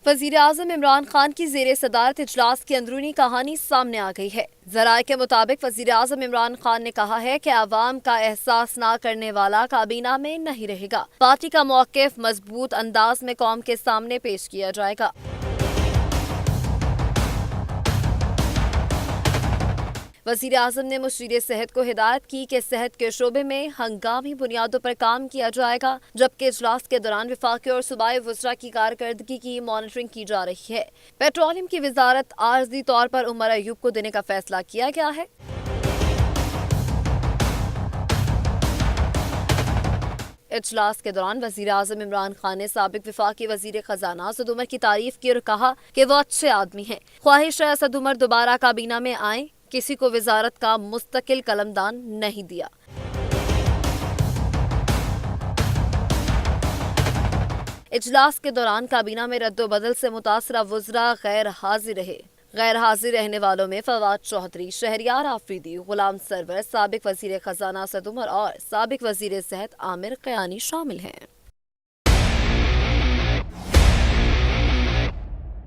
वजीर आजम इमरान खान की जेर सदारत इजलास की अंदरूनी कहानी सामने आ गई है। जराये के मुताबिक वजीर आजम इमरान खान ने कहा है कि आवाम का एहसास ना करने वाला काबीना में नहीं रहेगा। पार्टी का मौक़िफ़ मजबूत अंदाज में कौम के सामने पेश किया जाएगा। वज़ीर आज़म ने मुशीर सेहत को हिदायत की कि सेहत के शोबे में हंगामी बुनियादों पर काम किया जाएगा, जबकि इजलास के दौरान वफाकी और सूबाई वज़रा की कारकर्दगी की मॉनिटरिंग की जा रही है। पेट्रोलियम की वजारत आर्जी तौर पर उमर अयूब को देने का फैसला किया गया है। इजलास के दौरान वज़ीर आज़म इमरान खान ने साबिक वफाकी वज़ीर खजाना असद उमर की तारीफ की और कहा कि वो अच्छे आदमी हैं। ख्वाहिश है असद उमर दोबारा काबीना में आए। किसी को वजारत का मुस्तकिल कलमदान नहीं दिया। इजलास के दौरान काबीना में रद्दोबदल से मुतासरा वज़रा गैर हाजिर रहे। गैर हाजिर रहने वालों में फवाद चौधरी, शहरियार आफरीदी, गुलाम सरवर, साबिक वज़ीर खजाना असद उमर और साबिक वज़ीर सेहत आमिर क़यानी शामिल हैं।